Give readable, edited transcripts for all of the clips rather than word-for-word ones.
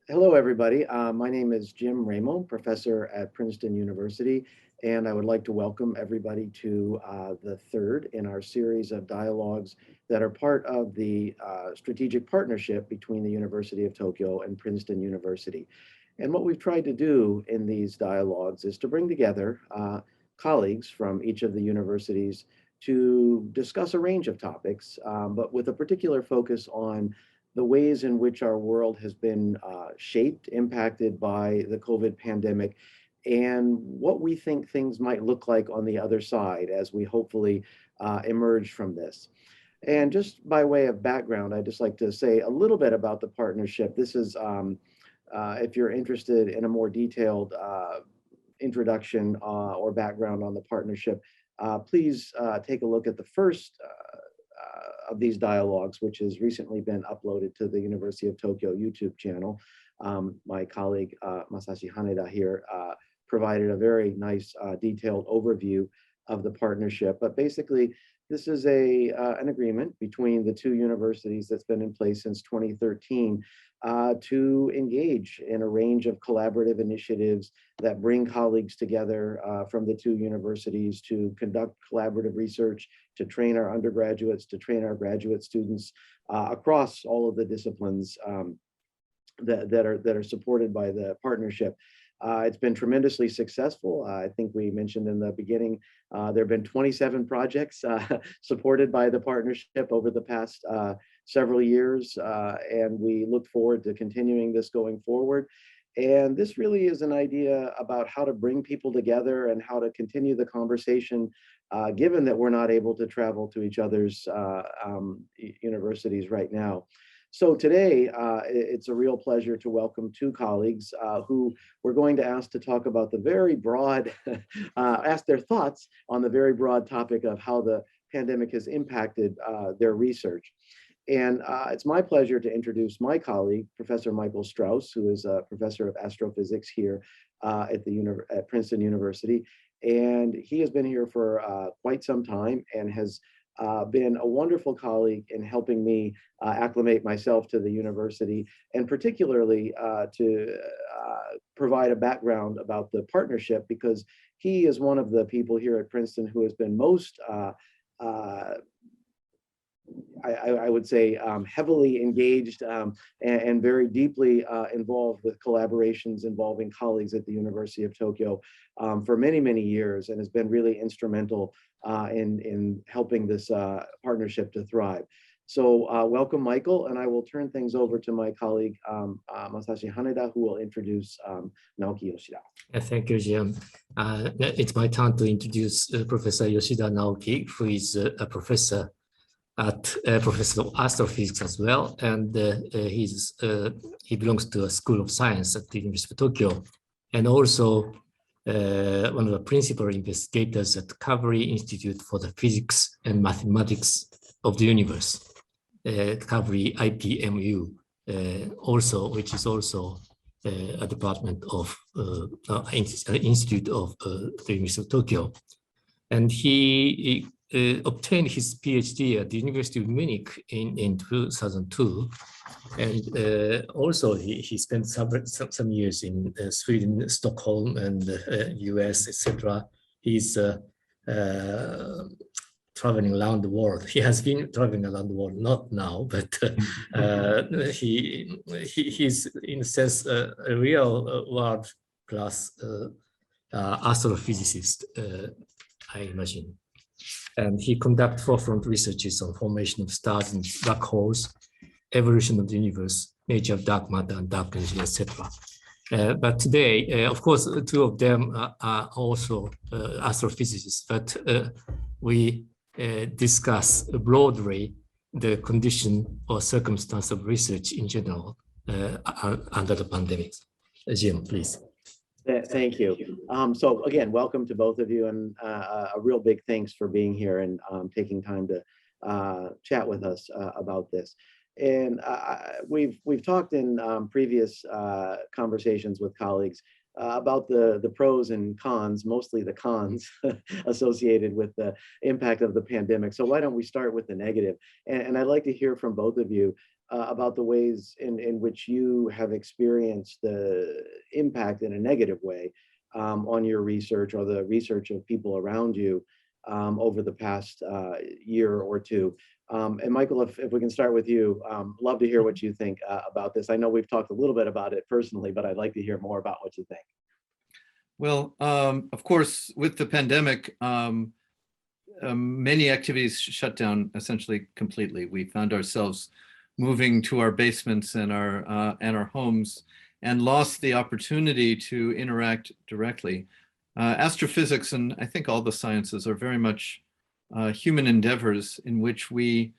Hello, everybody. My name is Jim RAYMO, professor at Princeton University, and I would like to welcome everybody to the third in our series of dialogues that are part of the strategic partnership between the University of Tokyo and Princeton University. And what we've tried to do in these dialogues is to bring together colleagues from each of the universities to discuss a range of topics, but with a particular focus on the ways in which our world has been shaped, impacted by the COVID pandemic, and what we think things might look like on the other side as we hopefully emerge from this. And just by way of background, I'd just like to say a little bit about the partnership. This is, if you're interested in a more detailed introduction or background on the partnership, please take a look at the first of these dialogues, which has recently been uploaded to the University of Tokyo YouTube channel. My colleague, Masashi HANEDA here, provided a very nice detailed overview of the partnership. But basically, this is an agreement between the two universities that's been in place since 2013 to engage in a range of collaborative initiatives that bring colleagues together from the two universities to conduct collaborative research, to train our undergraduates, to train our graduate students across all of the disciplines that are supported by the partnership. It's been tremendously successful. I think we mentioned in the beginning, there have been 27 projects supported by the partnership over the past several years, and we look forward to continuing this going forward. And this really is an idea about how to bring people together and how to continue the conversation, given that we're not able to travel to each other's universities right now. So today, it's a real pleasure to welcome two colleagues who we're going to ask to talk about the very broad, ask their thoughts on the very broad topic of how the pandemic has impacted their research. And it's my pleasure to introduce my colleague, Professor Michael STRAUSS, who is a professor of astrophysics here at Princeton University. And he has been here for quite some time and has been a wonderful colleague in helping me acclimate myself to the university, and particularly to provide a background about the partnership, because he is one of the people here at Princeton who has been most I would say heavily engaged and very deeply involved with collaborations involving colleagues at the University of Tokyo for many, many years, and has been really instrumental in helping this partnership to thrive. So welcome, Michael, and I will turn things over to my colleague, Masashi Haneda, who will introduce Naoki Yoshida. Thank you, Jim. It's my turn to introduce Professor Yoshida Naoki, who is a professor of astrophysics as well, and he belongs to a School of Science at the University of Tokyo, and also one of the principal investigators at Kavli Institute for the Physics and Mathematics of the Universe, Kavli IPMU, which is also a department of Institute of the University of Tokyo, and he obtained his PhD at the University of Munich in 2002. And also he spent some years in Sweden, Stockholm, and US, etc. He's traveling around the world. He has been traveling around the world, not now, but he's in a sense a real world-class astrophysicist, I imagine. And he conducts forefront researches on formation of stars and black holes, evolution of the universe, nature of dark matter and dark energy, etc. But today, of course, two of them are also astrophysicists, but we discuss broadly the condition or circumstance of research in general under the pandemic. Jim, please. Thank you. So again, welcome to both of you, and a real big thanks for being here and taking time to chat with us about this. And we've talked in previous conversations with colleagues about the pros and cons, mostly the cons associated with the impact of the pandemic. So why don't we start with the negative? And I'd like to hear from both of you about the ways in which you have experienced the impact in a negative way on your research or the research of people around you over the past year or two. And Michael, if we can start with you, love to hear what you think about this. I know we've talked a little bit about it personally, but I'd like to hear more about what you think. Well, of course, with the pandemic, many activities shut down essentially completely. We found ourselves moving to our basements and our homes, and lost the opportunity to interact directly. Astrophysics and I think all the sciences are very much human endeavors in which we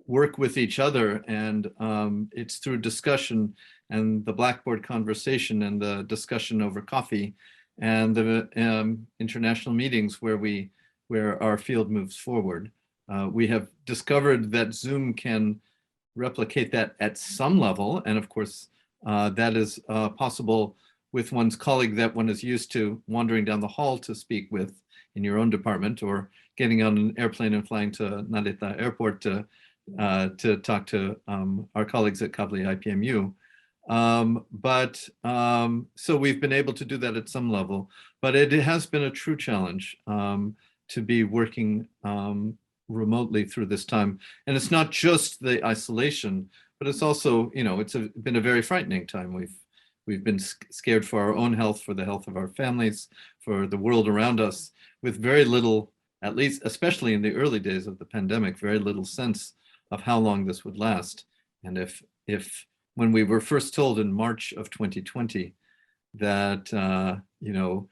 work with each other, and it's through discussion and the Blackboard conversation and the discussion over coffee and the international meetings where our field moves forward. We have discovered that Zoom can replicate that at some level, and of course that is possible with one's colleague that one is used to wandering down the hall to speak with in your own department, or getting on an airplane and flying to Narita Airport to talk to our colleagues at Kavli IPMU. So we've been able to do that at some level, but it has been a true challenge to be working remotely through this time. And it's not just the isolation, but it's also, you know, it's been a very frightening time. We've been scared for our own health, for the health of our families, for the world around us, with very little, at least, especially in the early days of the pandemic, very little sense of how long this would last. And if when we were first told in March of 2020 that, you know,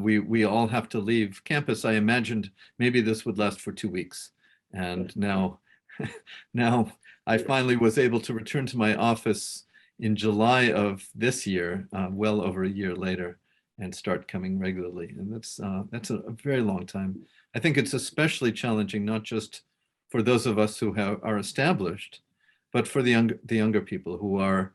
we all have to leave campus, I imagined maybe this would last for 2 weeks. And now I finally was able to return to my office in July of this year, well over a year later, and start coming regularly. And that's a very long time. I think it's especially challenging, not just for those of us who are established, but for the younger people who are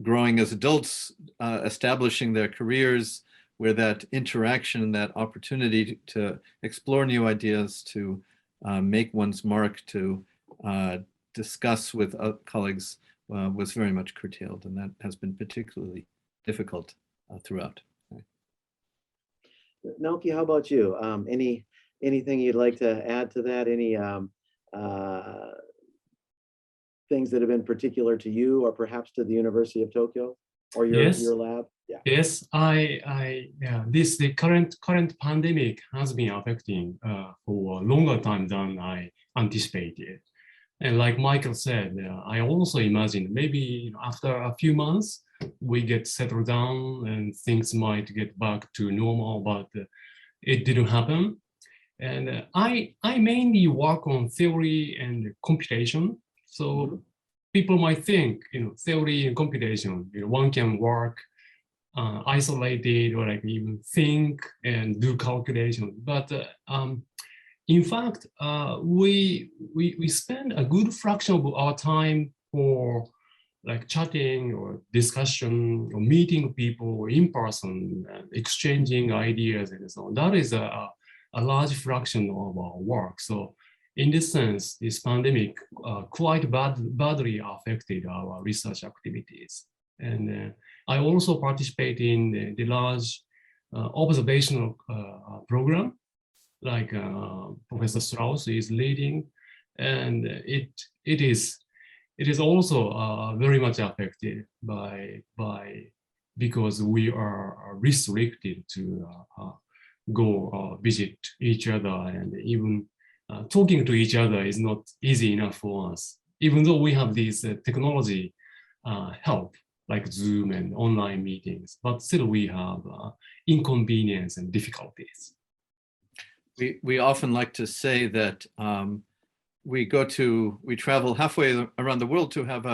growing as adults, establishing their careers, where that interaction, that opportunity to explore new ideas, to make one's mark, to discuss with colleagues was very much curtailed, and that has been particularly difficult throughout. Naoki, how about you? Anything you'd like to add to that? Any things that have been particular to you, or perhaps to the University of Tokyo or your lab? Yeah. Yes, the current pandemic has been affecting for a longer time than I anticipated. And like Michael said, I also imagined maybe after a few months, we get settled down and things might get back to normal, but it didn't happen. And I mainly work on theory and computation. So people might think, theory and computation, one can work isolated, or like even think and do calculation. But in fact, we spend a good fraction of our time for like chatting or discussion or meeting people in person, exchanging ideas and so on. That is a large fraction of our work. So in this sense, this pandemic quite badly affected our research activities. And I also participate in the large observational program, like Professor STRAUSS is leading, and it is also very much affected because we are restricted to go visit each other, and even talking to each other is not easy enough for us, even though we have these technology help like Zoom and online meetings, but still we have inconvenience and difficulties. We often like to say that we travel halfway around the world to have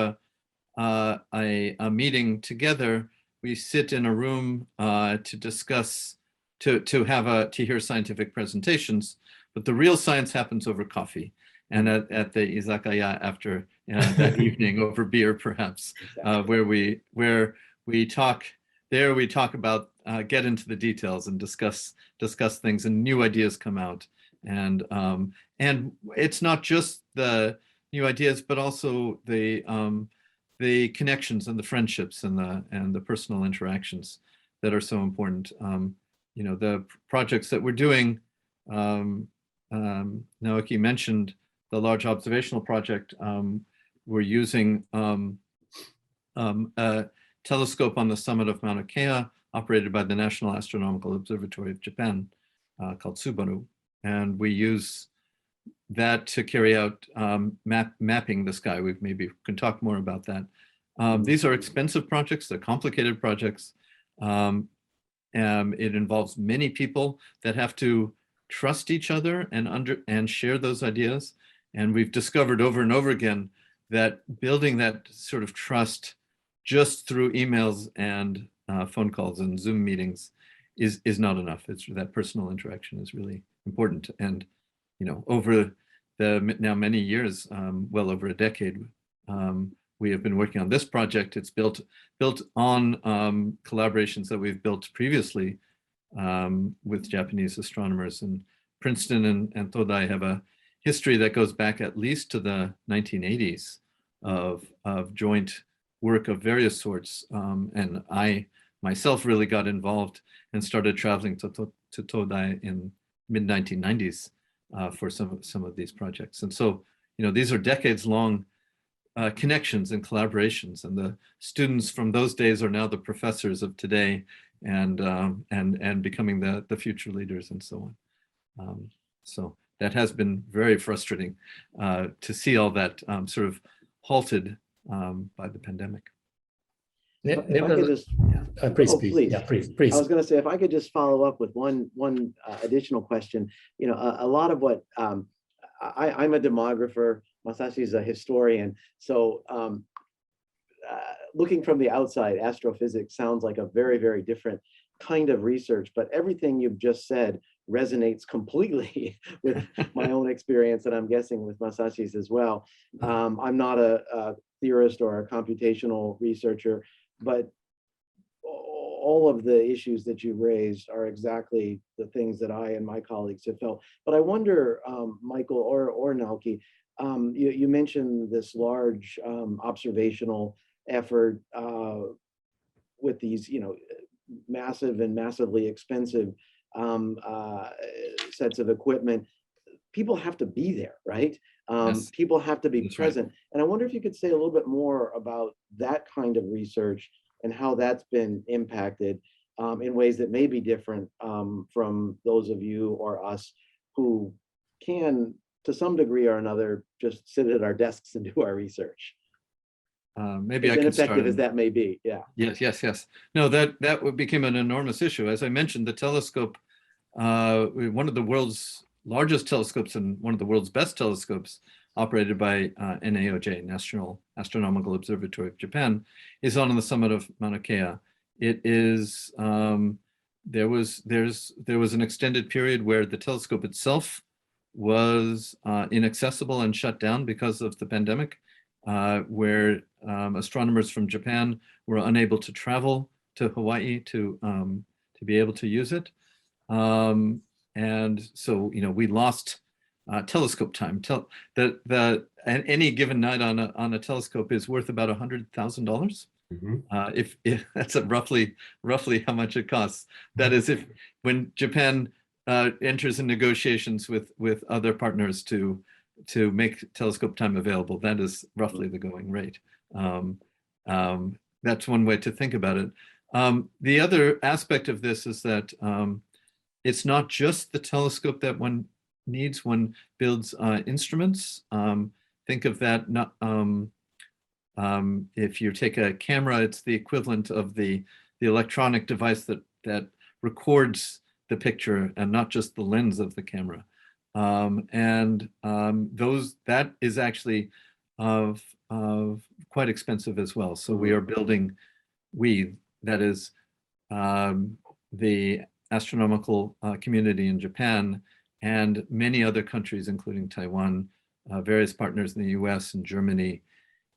a meeting together. We sit in a room to discuss, to hear scientific presentations, but the real science happens over coffee and at the izakaya after that evening over beer, perhaps, where we talk about, get into the details and discuss things, and new ideas come out. And it's not just the new ideas, but also the connections and the friendships and the personal interactions that are so important. You know, the projects that we're doing, Naoki mentioned the large observational project. We're using a telescope on the summit of Mauna Kea, operated by the National Astronomical Observatory of Japan, called Subaru. And we use that to carry out mapping the sky. We maybe can talk more about that. These are expensive projects, they're complicated projects. It involves many people that have to trust each other and share those ideas. And we've discovered over and over again that building that sort of trust just through emails and phone calls and Zoom meetings is not enough. It's that personal interaction is really important. And you know, over the now many years, well over a decade, we have been working on this project. It's built on collaborations that we've built previously with Japanese astronomers. And Princeton and Todai have a history that goes back at least to the 1980s of joint work of various sorts. And I myself really got involved and started traveling to Todai in mid-1990s for some of these projects. And so, you know, these are decades-long connections and collaborations, and the students from those days are now the professors of today, and becoming the future leaders and so on. So that has been very frustrating to see all that sort of halted by the pandemic. Please. Yeah, please. I was going to say, if I could just follow up with one additional question. You know, a lot of what I'm a demographer. Masashi is a historian. So looking from the outside, astrophysics sounds like a very, very different kind of research, but everything you've just said resonates completely with my own experience, and I'm guessing with Masashi's as well. I'm not a theorist or a computational researcher, but all of the issues that you raised are exactly the things that I and my colleagues have felt. But I wonder, Michael or Naoki, you mentioned this large observational effort with these, you know, massive and massively expensive sets of equipment. People have to be there, right? Yes. People have to be That's present. Right. And I wonder if you could say a little bit more about that kind of research and how that's been impacted in ways that may be different from those of you or us who can, to some degree or another, just sit at our desks and do our research. Maybe I can start. Ineffective as that may be, yeah. Yes. No, that became an enormous issue. As I mentioned, the telescope, one of the world's largest telescopes and one of the world's best telescopes, operated by NAOJ, National Astronomical Observatory of Japan, is on the summit of Mauna Kea. It is there was an extended period where the telescope itself was inaccessible and shut down because of the pandemic, where astronomers from Japan were unable to travel to Hawaii to be able to use it. And so, you know, we lost telescope time. Any given night on a telescope is worth about $100,000. If that's roughly how much it costs. That is, when Japan enters in negotiations with other partners to make telescope time available, that is roughly the going rate. That's one way to think about it. The other aspect of this is that it's not just the telescope that one needs. One builds instruments. Think of that, not, if you take a camera, it's the equivalent of the electronic device that records the picture and not just the lens of the camera. That is actually quite expensive as well. So we are building, that is the astronomical community in Japan and many other countries, including Taiwan, various partners in the US and Germany,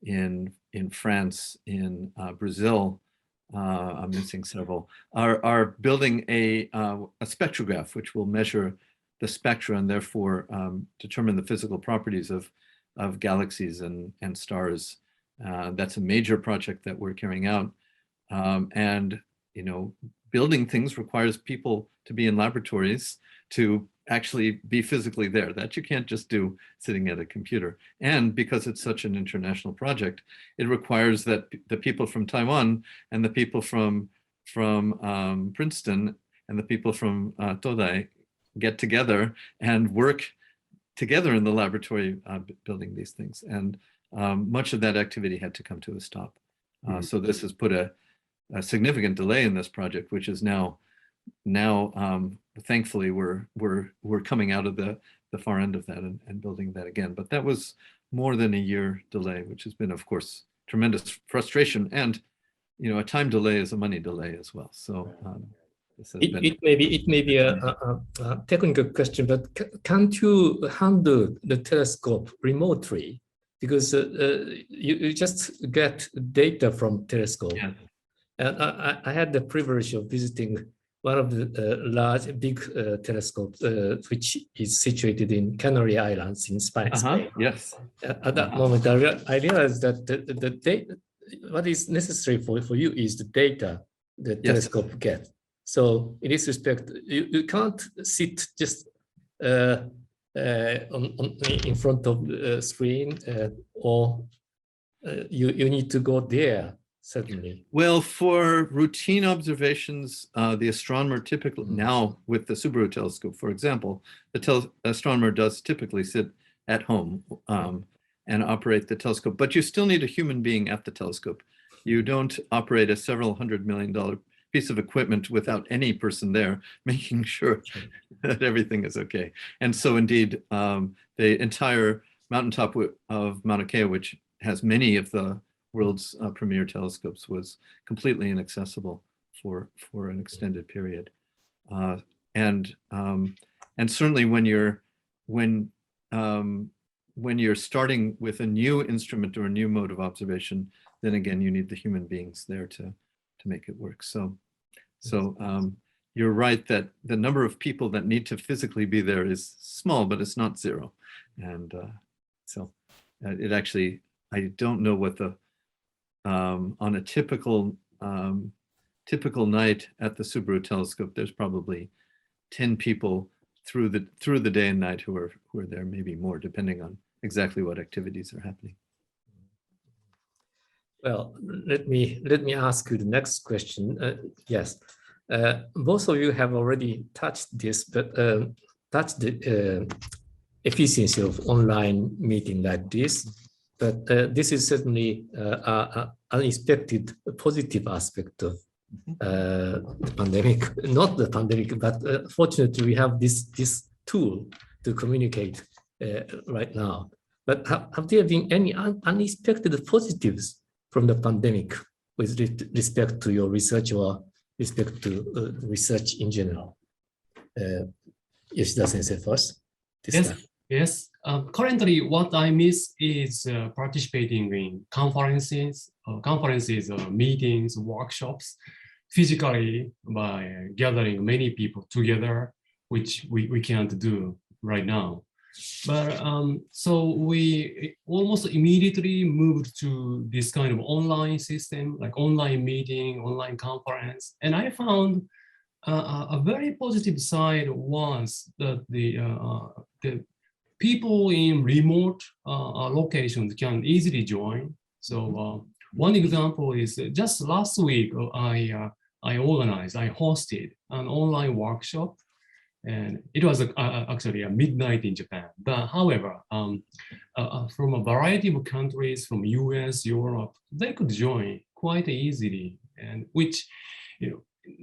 in France, in Brazil, I'm missing several, are building a spectrograph, which will measure the spectra and therefore determine the physical properties of of galaxies and stars. That's a major project that we're carrying out. And, you know, building things requires people to be in laboratories to actually be physically there. That you can't just do sitting at a computer. And because it's such an international project, it requires that the people from Taiwan and the people from Princeton and the people from Todai get together and work together in the laboratory building these things. And much of that activity had to come to a stop. So this has put a significant delay in this project, which is now thankfully we're coming out of the far end of that and building that again. But that was more than a year delay, which has been, of course, tremendous frustration. And, you know, a time delay is a money delay as well. So it may be a technical question, but can't you handle the telescope remotely? Because you just get data from telescope. Yeah. And I had the privilege of visiting one of the big telescopes, which is situated in Canary Islands in Spain. Yes. At that moment, I realized that the data, what is necessary for you is the data the telescope gets. So in this respect, you can't sit just in front of the screen, or you need to go there. Certainly. Well, for routine observations, the astronomer typically, now with the Subaru telescope, for example, the astronomer does typically sit at home and operate the telescope, but you still need a human being at the telescope. You don't operate a several $100 million piece of equipment without any person there, making sure that everything is okay. And so indeed, the entire mountaintop of Mauna Kea, which has many of the world's premier telescopes, was completely inaccessible for an extended period. And certainly when you're starting with a new instrument or a new mode of observation, then again you need the human beings there to make it work. So you're right that the number of people that need to physically be there is small, but it's not zero. And so it actually, I don't know what the on a typical night at the Subaru telescope, there's probably 10 people through the day and night who are there, maybe more, depending on exactly what activities are happening. Well, let me ask you the next question. Yes, both of you have already touched this, but touched the efficiency of online meeting like this. But this is certainly an unexpected positive aspect of the pandemic. Not the pandemic, but fortunately we have this tool to communicate right now. But have there been any unexpected positives from the pandemic with respect to your research or respect to research in general? Yoshida Sensei first. Yes. Currently, what I miss is participating in conferences, meetings, workshops, physically by gathering many people together, which we can't do right now. But so we almost immediately moved to this kind of online system, like online meeting, online conference, and I found a very positive side was that the people in remote locations can easily join. So one example is just last week I hosted an online workshop, and it was actually a midnight in Japan. But however, from a variety of countries, from US, Europe, they could join quite easily, and which, you know,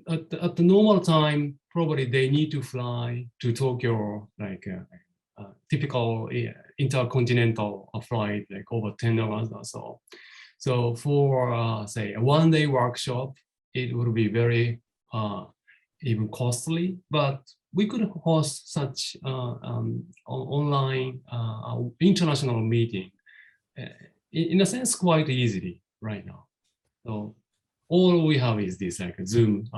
at the normal time, probably they need to fly to Tokyo, like typical intercontinental flight, like over 10 hours or so. So for say a one-day workshop, it would be very even costly, but we could host such online international meeting in a sense quite easily right now. So all we have is this like Zoom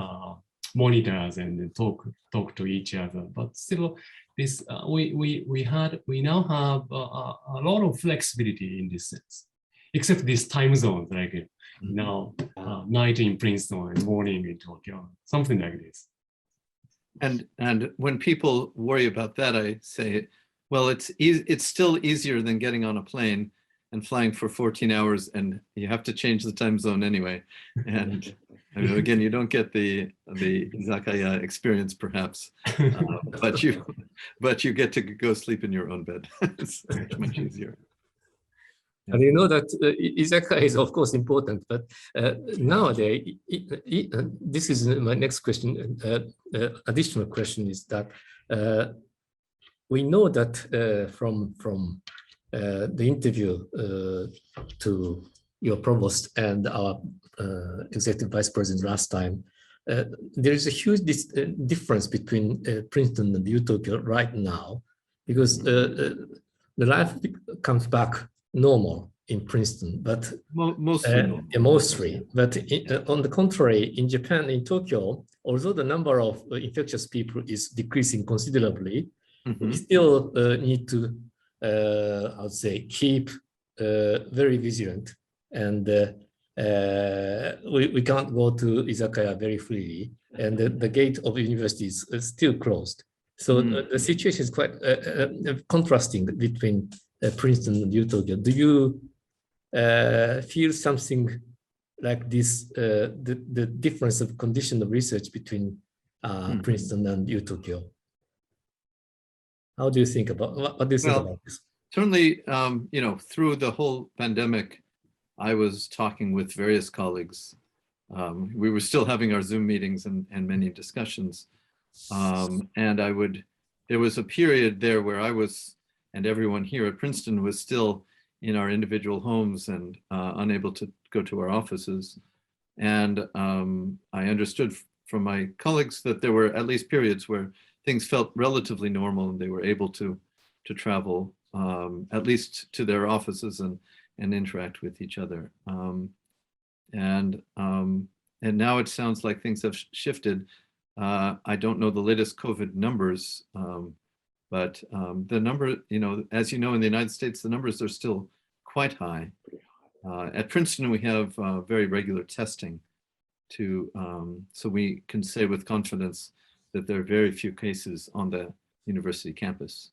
monitors and talk to each other, but still this we now have a lot of flexibility in this sense, except this time zone, like now night in Princeton and morning in Tokyo, something like this. And when people worry about that, I say, well, it's still easier than getting on a plane and flying for 14 hours, and you have to change the time zone anyway. And I mean, again, you don't get the izakaya experience, perhaps, but you get to go sleep in your own bed. It's much easier. And you know that izakaya is of course important, but nowadays, this is my next question. Additional question is that we know that from the interview to your provost and our executive vice president last time, there is a huge difference between Princeton and UTokyo right now, because the life comes back normal in Princeton, but mostly. But on the contrary, in Japan, in Tokyo, although the number of infectious people is decreasing considerably, we still need to, I would say, keep very vigilant, and we can't go to izakaya very freely, and the gate of universities is still closed. So the situation is quite contrasting between Princeton and UTokyo. Do you feel something like this, the difference of condition of research between Princeton and UTokyo? How do you think about, what do you think about this? Certainly, you know, through the whole pandemic, I was talking with various colleagues. We were still having our Zoom meetings and many discussions. And there was a period there where I was, and everyone here at Princeton was still in our individual homes and unable to go to our offices. And I understood from my colleagues that there were at least periods where things felt relatively normal and they were able to travel at least to their offices and interact with each other. And now it sounds like things have shifted. I don't know the latest COVID numbers, but the number, you know, as you know, in the United States, the numbers are still quite high. At Princeton, we have very regular testing so we can say with confidence that there are very few cases on the university campus.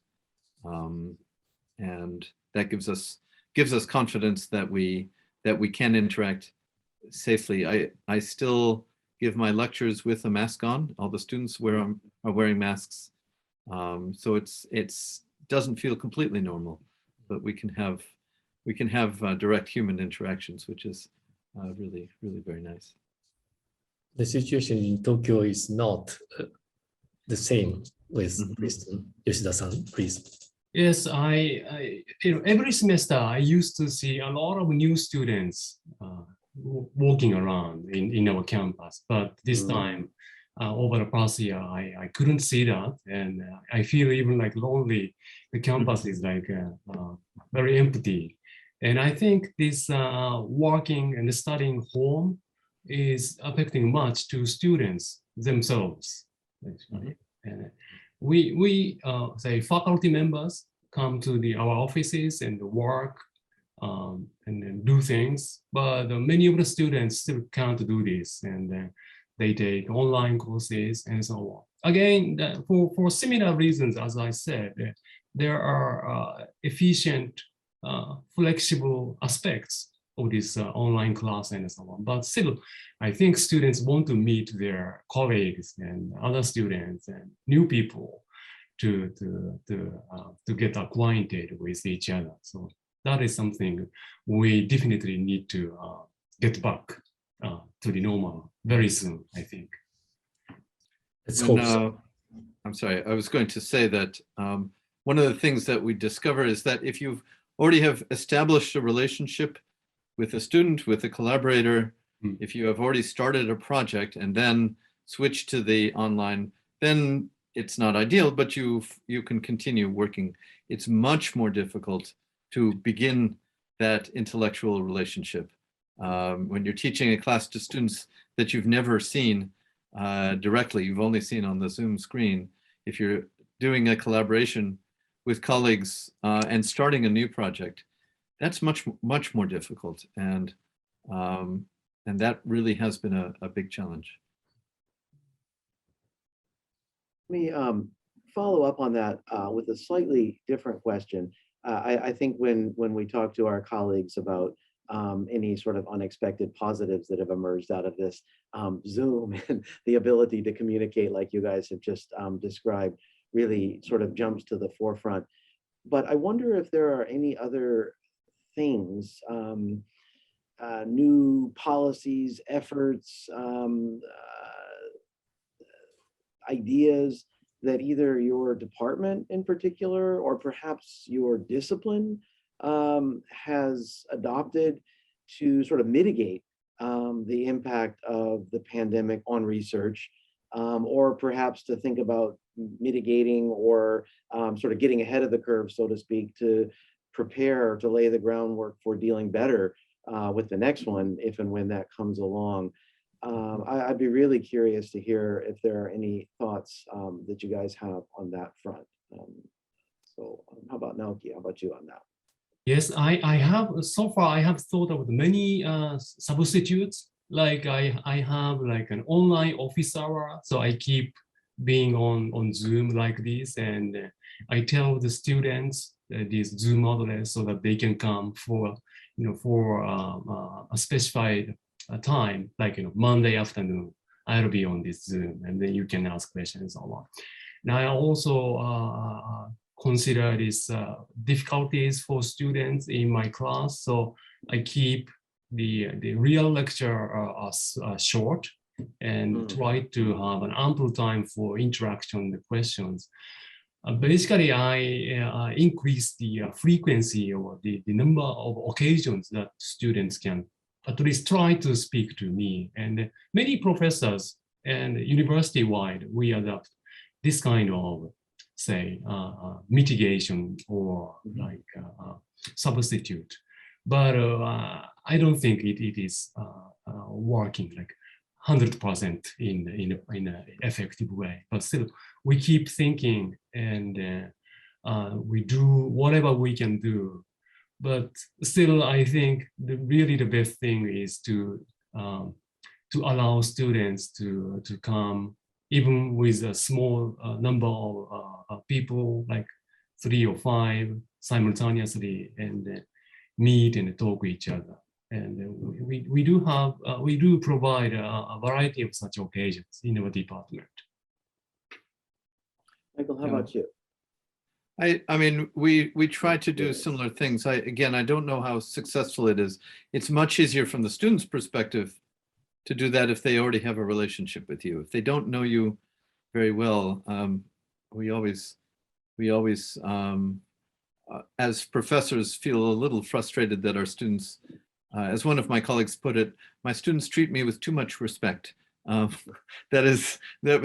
And that gives us confidence that we can interact safely. I still give my lectures with a mask on. All the students are wearing masks. So it doesn't feel completely normal, but we can have direct human interactions, which is really, really very nice. The situation in Tokyo is not the same with Princeton. Yoshida-san, please. Yes, I every semester I used to see a lot of new students walking around in our campus, but this time over the past year I couldn't see that, and I feel even like lonely. The campus is like very empty, and I think this working and studying home is affecting much to students themselves. And we say faculty members come to our offices and work and then do things, but many of the students still can't do this, and they take online courses and so on. Again, for similar reasons, as I said, there are efficient, flexible aspects of this online class and so on. But still, I think students want to meet their colleagues and other students and new people to get acquainted with each other. So that is something we definitely need to get back to the normal very soon, I think. Let's hope so. I'm sorry, I was going to say that one of the things that we discover is that if you already have established a relationship with a student, with a collaborator, if you have already started a project and then switch to the online, then it's not ideal, but you can continue working. It's much more difficult to begin that intellectual relationship. When you're teaching a class to students that you've never seen directly, you've only seen on the Zoom screen, if you're doing a collaboration with colleagues and starting a new project, that's much more difficult, and that really has been a big challenge. Let me follow up on that with a slightly different question. I think when we talk to our colleagues about any sort of unexpected positives that have emerged out of this, Zoom and the ability to communicate like you guys have just described really sort of jumps to the forefront. But I wonder if there are any other things, new policies, efforts, ideas that either your department in particular, or perhaps your discipline has adopted to sort of mitigate the impact of the pandemic on research, or perhaps to think about mitigating or sort of getting ahead of the curve, so to speak, to prepare to lay the groundwork for dealing better with the next one, if and when that comes along. I'd be really curious to hear if there are any thoughts that you guys have on that front. How about Naoki? How about you on that? Yes, I have, so far I have thought of many substitutes. Like I have like an online office hour, so I keep being on Zoom like this, and I tell the students this Zoom address so that they can come for a specified time, like Monday afternoon. I'll be on this Zoom, and then you can ask questions a lot. Now I also consider these difficulties for students in my class, so I keep the real lecture short and try to have an ample time for interaction, the questions. Basically, I increase the frequency or the number of occasions that students can at least try to speak to me. And many professors and university-wide, we adopt this kind of, say, mitigation or like substitute. But I don't think it is working like 100% in an effective way. But still, we keep thinking, and we do whatever we can do. But still, I think really the best thing is to allow students to come, even with a small number of people, like 3 or 5 simultaneously, and meet and talk with each other. And we do provide a variety of such occasions in our department. Michael, how about you? I mean, we try to do similar things. Again, I don't know how successful it is. It's much easier from the student's perspective to do that if they already have a relationship with you. If they don't know you very well, we always as professors feel a little frustrated that our students, as one of my colleagues put it, my students treat me with too much respect. That is, that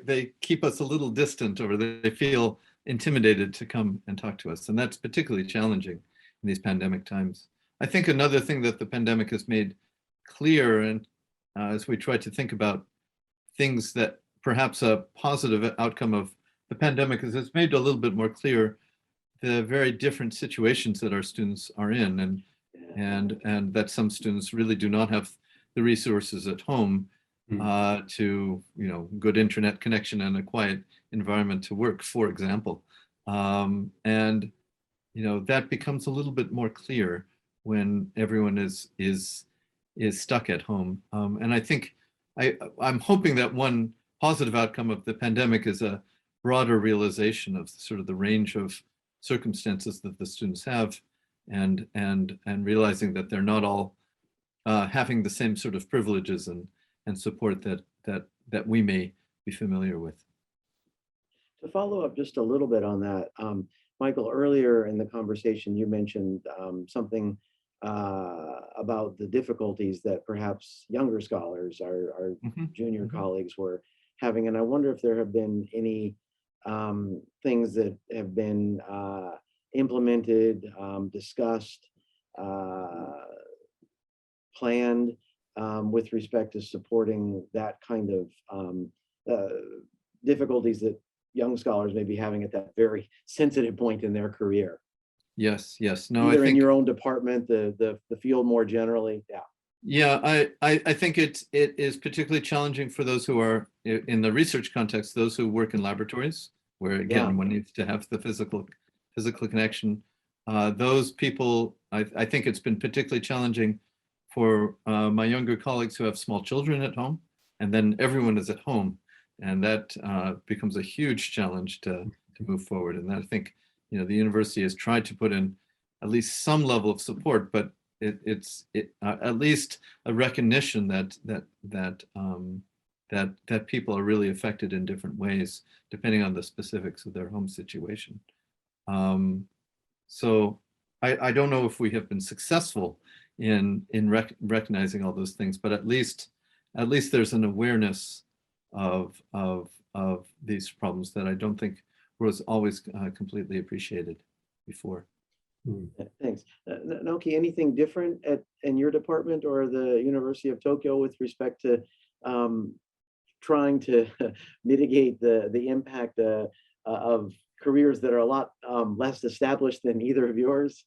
they keep us a little distant, or they feel intimidated to come and talk to us. And that's particularly challenging in these pandemic times. I think another thing that the pandemic has made clear, and as we try to think about things that perhaps a positive outcome of the pandemic is, it's made a little bit more clear the very different situations that our students are in, and that some students really do not have the resources at home to, good internet connection and a quiet environment to work, for example. And that becomes a little bit more clear when everyone is stuck at home. And I think I'm hoping that one positive outcome of the pandemic is a broader realization of sort of the range of circumstances that the students have, and realizing that they're not all having the same sort of privileges and support that we may be familiar with. To follow up just a little bit on that, Michael, earlier in the conversation, you mentioned something about the difficulties that perhaps younger scholars, our junior colleagues, were having. And I wonder if there have been any things that have been implemented, discussed, planned with respect to supporting that kind of difficulties that young scholars may be having at that very sensitive point in their career. Yes, yes. No, Either I think in your own department, the field more generally. Yeah. Yeah, I think it is particularly challenging for those who are in the research context, those who work in laboratories, where again, one needs to have the physical connection. Those people, I think it's been particularly challenging for my younger colleagues who have small children at home, and then everyone is at home. And that becomes a huge challenge to move forward. And I think, you know, the university has tried to put in at least some level of support, but it's at least a recognition that people are really affected in different ways, depending on the specifics of their home situation. So I don't know if we have been successful in recognizing all those things, but at least there's an awareness of these problems that I don't think was always completely appreciaed before. Thanks. Naoki, anything different in your department or the University of Tokyo with respect to trying to mitigate the impact of careers that are a lot less established than either of yours?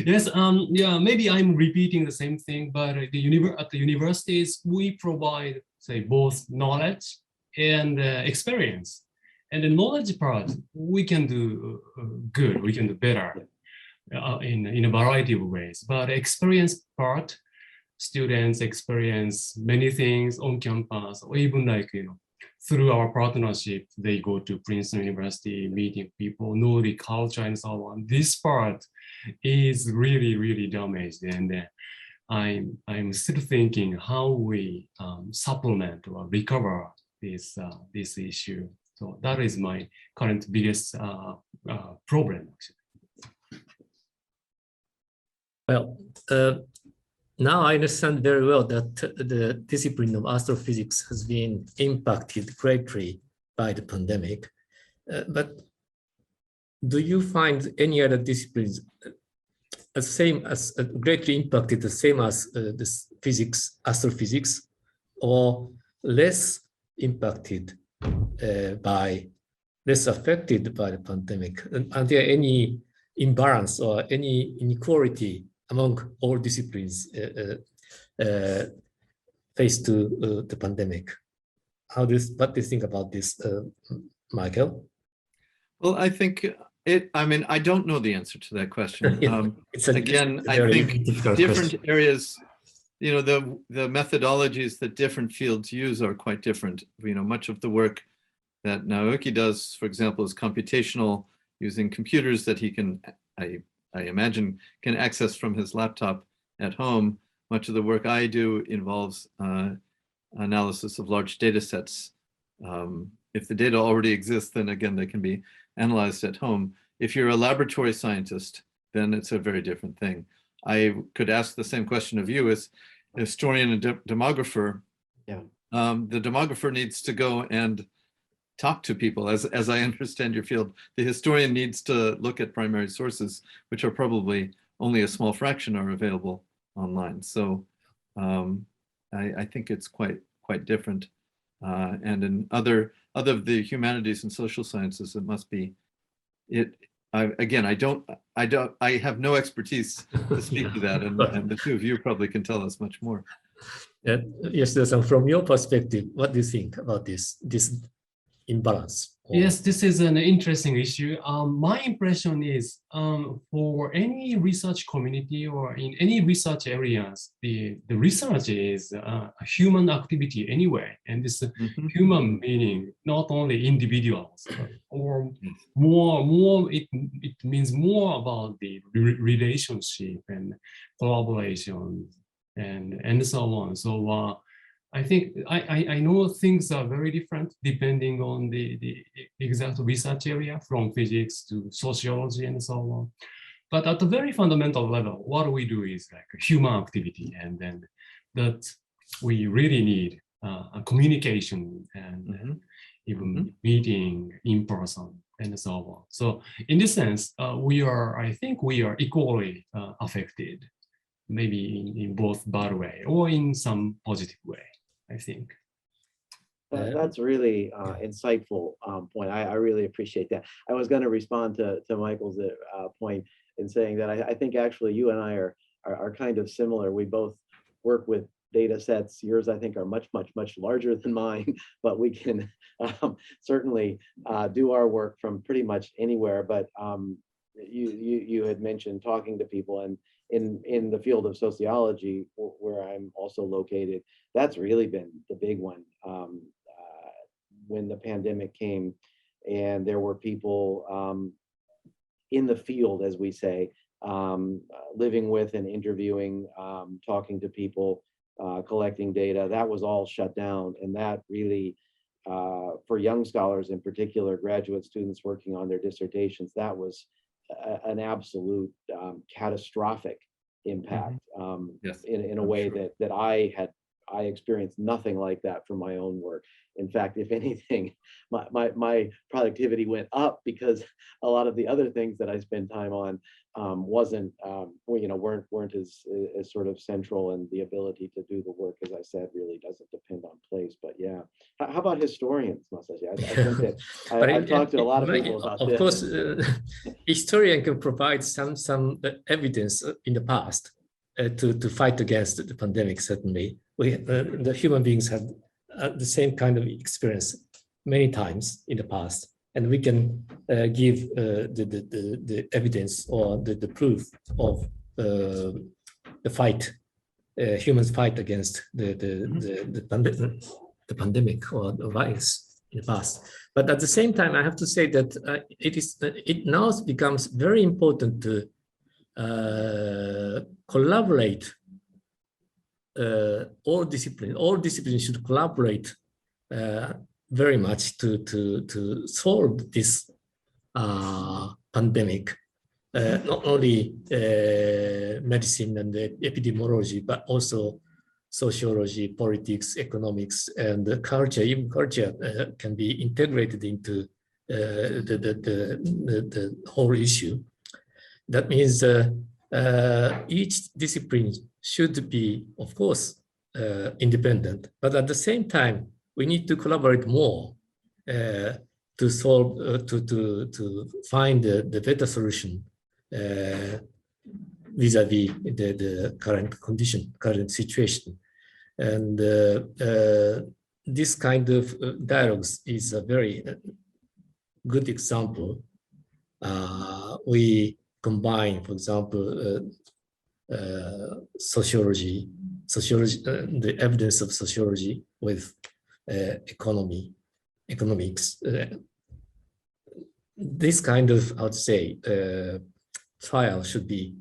Yes, yeah, maybe I'm repeating the same thing, but at the universities, we provide, say, both knowledge and experience. And the knowledge part, we can do good, we can do better in a variety of ways. But experience part, students experience many things on campus, or even like, you know, through our partnership, they go to Princeton University, meeting people, know the culture and so on. This part is really, really damaged. And I'm still thinking how we supplement or recover this issue. So that is my current biggest problem, actually. Well, now I understand very well that the discipline of astrophysics has been impacted greatly by the pandemic. But do you find any other disciplines greatly impacted the same as this physics, astrophysics, or less impacted less affected by the pandemic? Are there any imbalance or any inequality among all disciplines faced to the pandemic? What do you think about this, Michael? Well, I think I mean, I don't know the answer to that question. Again, I think different areas, you know, the methodologies that different fields use are quite different. You know, much of the work that Naoki does, for example, is computational, using computers that he can, I imagine, can access from his laptop at home. Much of the work I do involves analysis of large data sets. If the data already exists, then again, they can be analyzed at home. If you're a laboratory scientist, then it's a very different thing. I could ask the same question of you as a historian and demographer. Yeah. The demographer needs to go and talk to people, as I understand your field. The historian needs to look at primary sources, which are probably only a small fraction are available online. So I think it's quite different. And in other of the humanities and social sciences, it must be again, I have no expertise to speak to that, and the two of you probably can tell us much more. Yes, from your perspective, what do you think about this imbalance? Yes, this is an interesting issue. My impression is for any research community or in any research areas, the research is a human activity anyway. And this human meaning not only individuals, or more it means more about the relationship and collaboration and so on. So I think I know things are very different depending on the exact research area, from physics to sociology and so on. But at a very fundamental level, what we do is like a human activity, and then that we really need a communication and even meeting in person and so on. So in this sense, I think we are equally affected, maybe in both bad way or in some positive way, I think. That's really insightful point. I really appreciate that. I was going to respond to Michael's point in saying that I think actually you and I are kind of similar. We both work with data sets. Yours, I think, are much larger than mine, but we can certainly do our work from pretty much anywhere. But you had mentioned talking to people, and in the field of sociology, where I'm also located, that's really been the big one. When the pandemic came, and there were people in the field, as we say, living with and interviewing, talking to people, collecting data, that was all shut down. And that really, for young scholars in particular, graduate students working on their dissertations, that was an absolute catastrophic impact. Yes, in a way sure. that I experienced nothing like that from my own work. In fact, if anything, my productivity went up because a lot of the other things that I spend time on weren't as sort of central, and the ability to do the work, as I said, really doesn't depend on place. But yeah, how about historians, Masashi? I think that I've talked to a lot of people about this. Of course, historian can provide some evidence in the past to fight against the pandemic. Certainly, the human beings have the same kind of experience many times in the past, and we can give the evidence or the proof of the fight, humans' fight against the pandemic or the virus in the past. But at the same time, I have to say that it now becomes very important to collaborate. All disciplines should collaborate very much to solve this pandemic. Not only medicine and epidemiology, but also sociology, politics, economics, and culture. Even culture can be integrated into the whole issue. That means each discipline should be, of course, independent, but at the same time, we need to collaborate more to solve, to find the better solution vis-a-vis the current condition, current situation. And this kind of dialogues is a very good example. We combine, for example, sociology, the evidence of sociology with economics. This kind of, I would say, trial should be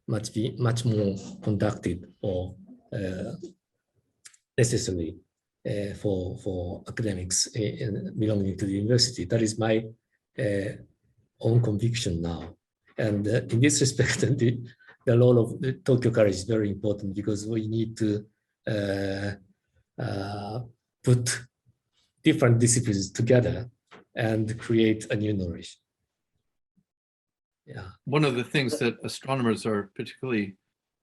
much more conducted or necessary for academics belonging to the university. That is my own conviction now. And in this respect, the role of the Tokyo College is very important, because we need to put different disciplines together and create a new knowledge. Yeah. One of the things that astronomers are particularly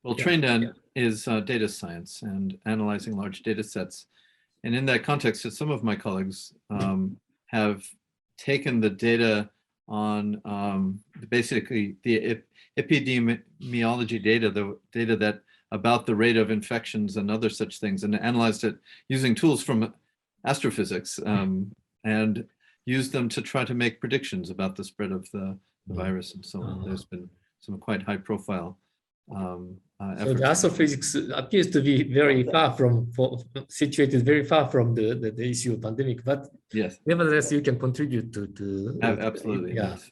well trained in is data science and analyzing large data sets. And in that context, some of my colleagues have taken the data on basically the epidemiology data, the data that about the rate of infections and other such things, and analyzed it using tools from astrophysics and used them to try to make predictions about the spread of the virus and so on. There's been some quite high profile so the astrophysics appears to be very far from, situated very far from the issue of pandemic, but yes, nevertheless you can contribute to absolutely. Yeah. Yes.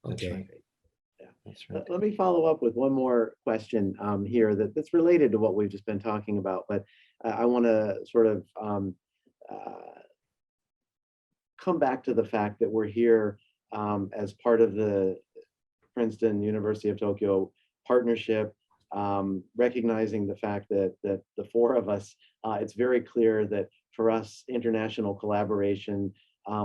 Okay. Right. Yeah. That's right. Let me follow up with one more question here that's related to what we've just been talking about, but I want to sort of come back to the fact that we're here as part of the Princeton University of Tokyo partnership, recognizing the fact that the four of us, it's very clear that for us, international collaboration,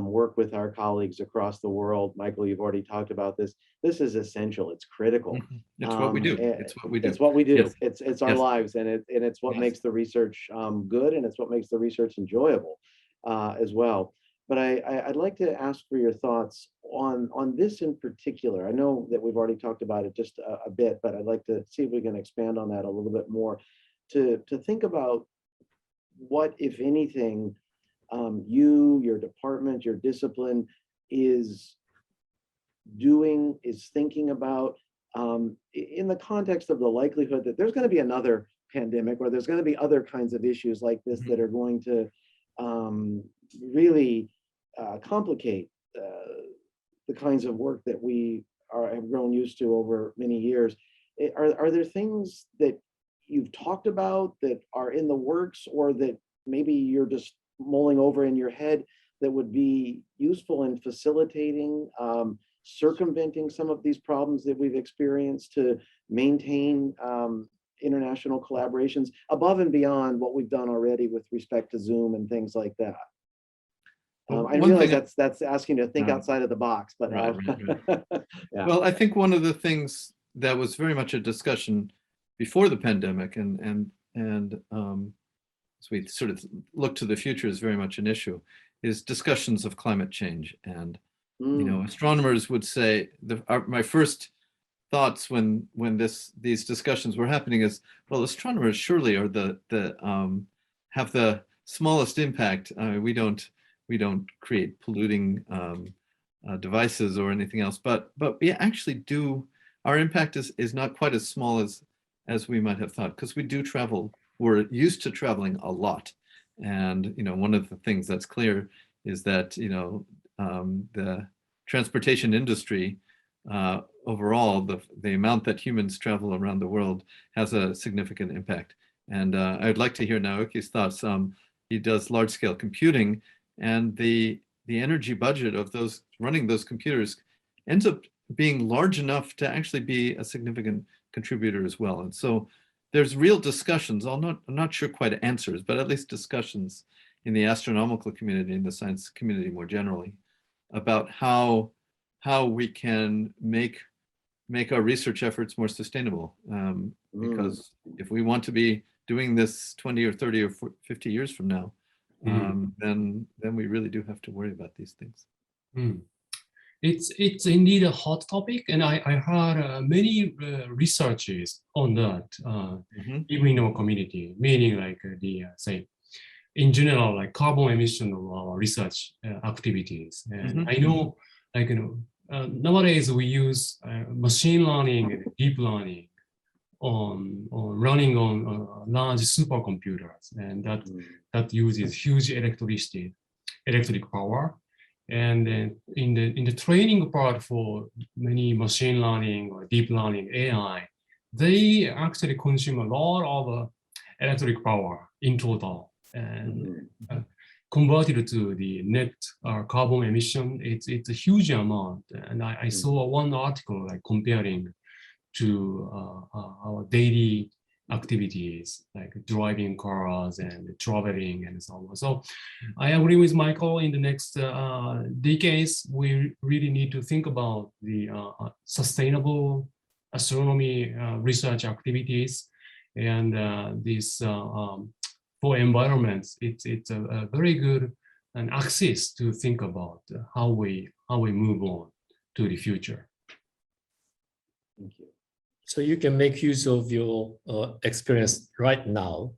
work with our colleagues across the world. Michael, you've already talked about this. This is essential. It's critical. It's what we do. It's what we do. It's what we do. Yes. It's our lives, and it's what makes the research good, and it's what makes the research enjoyable. as well. But I'd like to ask for your thoughts on this in particular. I know that we've already talked about it just a bit, but I'd like to see if we can expand on that a little bit more to think about what, if anything, your department, your discipline is thinking about in the context of the likelihood that there's going to be another pandemic, or there's going to be other kinds of issues like this that are going to really complicate the kinds of work that we have grown used to over many years. Are there things that you've talked about that are in the works, or that maybe you're just mulling over in your head, that would be useful in facilitating circumventing some of these problems that we've experienced to maintain international collaborations above and beyond what we've done already with respect to Zoom and things like that? I realize that's asking you to think outside of the box, but right. Yeah. Well, I think one of the things that was very much a discussion before the pandemic, and as we sort of look to the future, is very much an issue, is discussions of climate change. And you know, astronomers would say my first thoughts when these discussions were happening is, well, astronomers surely are have the smallest impact. We don't create polluting devices or anything else, but we actually do. Our impact is not quite as small as we might have thought, because we do travel. We're used to traveling a lot, and you know, one of the things that's clear is that, you know, the transportation industry overall, the amount that humans travel around the world has a significant impact. And I'd like to hear Naoki's thoughts. He does large-scale computing, and the energy budget of those running those computers ends up being large enough to actually be a significant contributor as well. And so there's real discussions. I'm not sure quite answers, but at least discussions in the astronomical community, in the science community more generally, about how we can make our research efforts more sustainable. Because if we want to be doing this 20 or 30 or 50 years from now, then we really do have to worry about these things. It's indeed a hot topic, and I heard many researches on that, even in our community, meaning like say, in general, like carbon emission of our research activities. And I know, like, you know, nowadays we use machine learning and deep learning on running on large supercomputers, and that uses huge electric power. And then in the training part for many machine learning or deep learning AI, they actually consume a lot of electric power in total. And converted to the net carbon emission, it's a huge amount. And I saw one article like comparing to our daily activities like driving cars and traveling and so on. So I agree with Michael. In the next decades, we really need to think about the sustainable astronomy research activities, and this for environments. It's a very good an axis to think about how we move on to the future. Thank you. So you can make use of your experience right now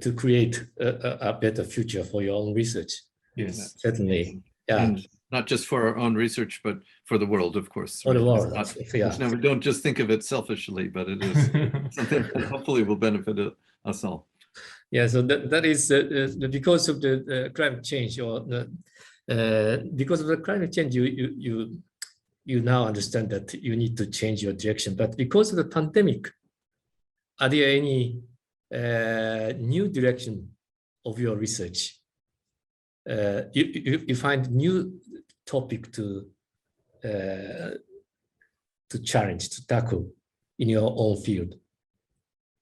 to create a better future for your own research. Yes, certainly. Yeah. And not just for our own research, but for the world, of course. For the world. We don't just think of it selfishly, but it is something that hopefully will benefit us all. Yeah, so that is because of the climate change, or because of the climate change, you now understand that you need to change your direction. But because of the pandemic, are there any new direction of your research? You find new topic to challenge, to tackle in your own field?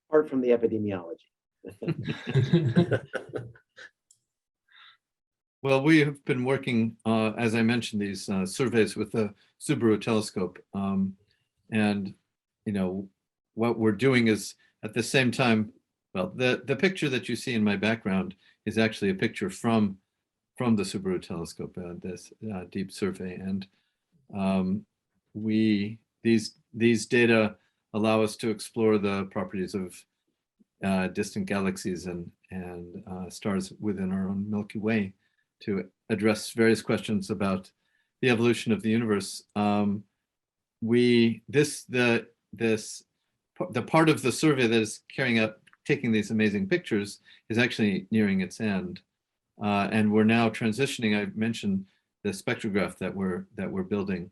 Apart from the epidemiology. Well, we have been working, as I mentioned, these surveys with the Subaru telescope. And, you know, what we're doing is at the same time, well, the picture that you see in my background is actually a picture from from the Subaru telescope, this deep survey. And these data allow us to explore the properties of distant galaxies and stars within our own Milky Way to address various questions about the evolution of the universe. The part of the survey that is taking these amazing pictures is actually nearing its end, and we're now transitioning. I mentioned the spectrograph that we're building,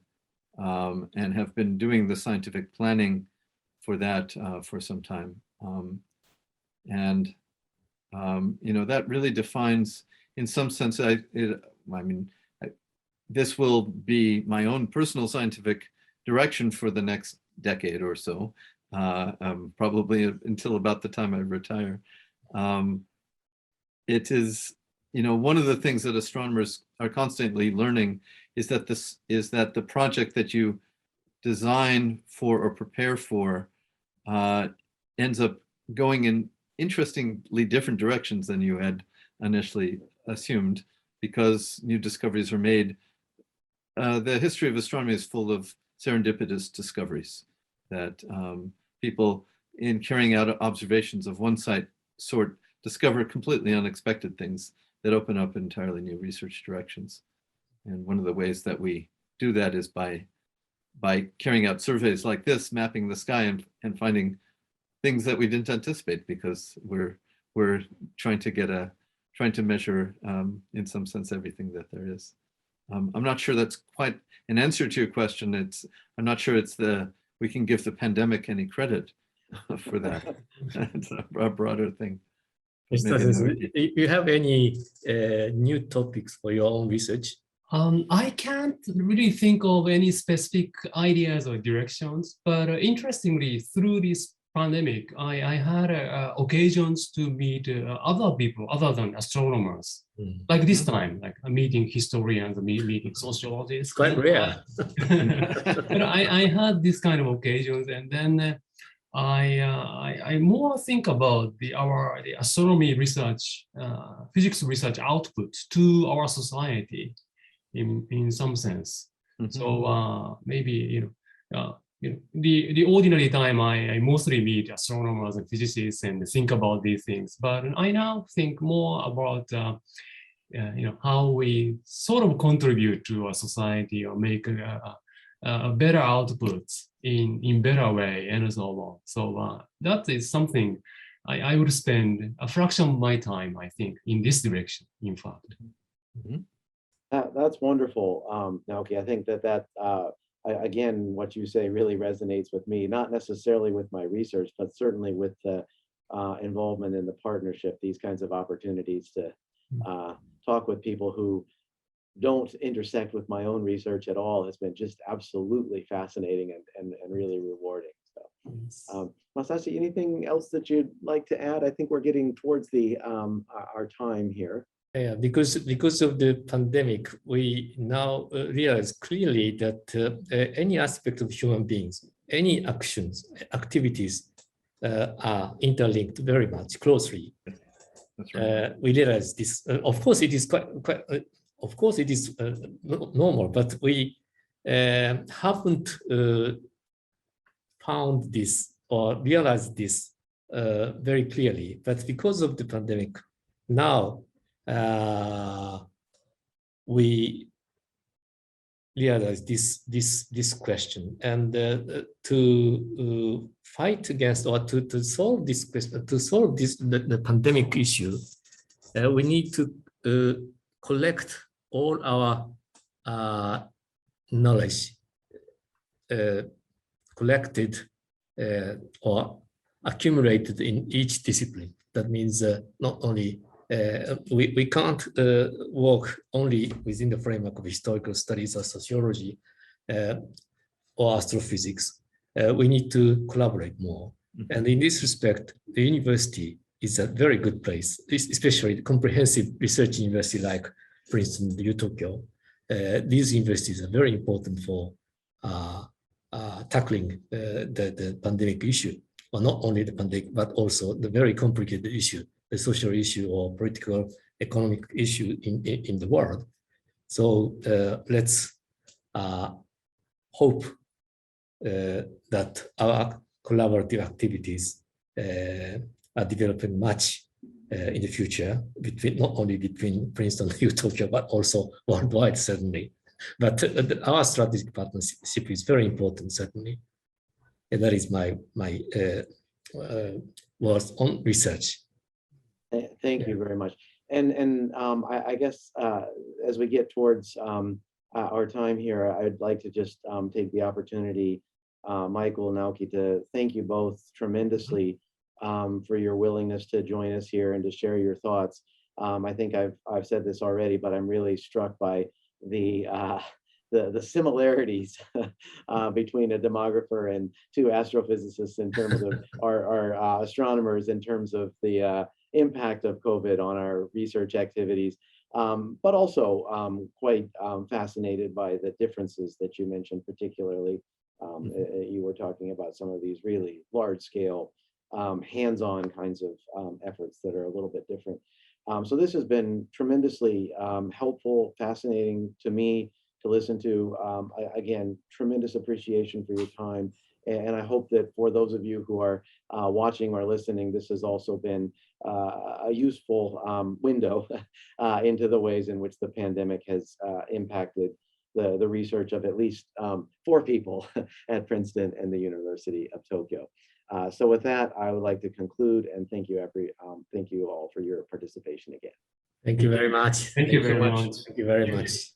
and have been doing the scientific planning for that for some time, that really defines, in some sense, this will be my own personal scientific direction for the next decade or so, probably until about the time I retire. It is, one of the things that astronomers are constantly learning is that the project that you design for or prepare for ends up going in interestingly different directions than you had initially assumed, because new discoveries are made. The history of astronomy is full of serendipitous discoveries that people, in carrying out observations of one sort, discover completely unexpected things that open up entirely new research directions. And one of the ways that we do that is by carrying out surveys like this, mapping the sky and finding things that we didn't anticipate, because we're trying to measure, in some sense, everything that there is. I'm not sure that's quite an answer to your question. I'm not sure we can give the pandemic any credit for that. It's a broader thing. You have any new topics for your own research? I can't really think of any specific ideas or directions, but interestingly, through this pandemic, I had occasions to meet other people other than astronomers, like this time, like meeting historians, meeting sociologists. It's quite rare. But I had this kind of occasions, and then I more think about the astronomy research, physics research output to our society in some sense. So maybe the ordinary time I mostly meet astronomers and physicists and think about these things, but I now think more about how we sort of contribute to a society or make a better output in better way and so on. So that is something I would spend a fraction of my time, I think, in this direction, in fact. That's wonderful, Naoki. I think that again, what you say really resonates with me, not necessarily with my research, but certainly with the involvement in the partnership, these kinds of opportunities to talk with people who don't intersect with my own research at all has been just absolutely fascinating and really rewarding. So, Masashi, anything else that you'd like to add? I think we're getting towards our time here. Yeah, because of the pandemic, we now realize clearly that any aspect of human beings, any activities are interlinked very much closely. That's right. We realize this. Of course, it is quite. Of course, it is normal, but we haven't found this or realized this very clearly. But because of the pandemic, now we realize this question, and to fight against or to solve this question, the pandemic issue, we need to collect all our knowledge collected or accumulated in each discipline. That means not only we can't work only within the framework of historical studies or sociology or astrophysics. We need to collaborate more. And in this respect, the university is a very good place, especially the comprehensive research university like Princeton, UTokyo. These universities are very important for tackling the pandemic issue, or not only the pandemic, but also the very complicated issue, the social issue or political economic issue in the world. So let's hope that our collaborative activities are developing much in the future, not only between Princeton and UTokyo, but also worldwide, certainly. But our strategic partnership is very important, certainly. And that is my words on research. Thank you very much. And I guess as we get towards our time here, I'd like to just take the opportunity, Michael, Naoki, to thank you both tremendously for your willingness to join us here and to share your thoughts. I think I've said this already, but I'm really struck by the similarities between a demographer and two astrophysicists in terms of our astronomers, in terms of the impact of COVID on our research activities, but also quite fascinated by the differences that you mentioned, particularly. You were talking about some of these really large-scale, hands-on kinds of efforts that are a little bit different. So this has been tremendously helpful, fascinating to me to listen to. Again, tremendous appreciation for your time. And I hope that for those of you who are watching or listening, this has also been a useful window into the ways in which the pandemic has impacted the research of at least 4 people at Princeton and the University of Tokyo. So with that, I would like to conclude and thank you all for your participation again. Thank you very much. Thank you very much. Thank you very much.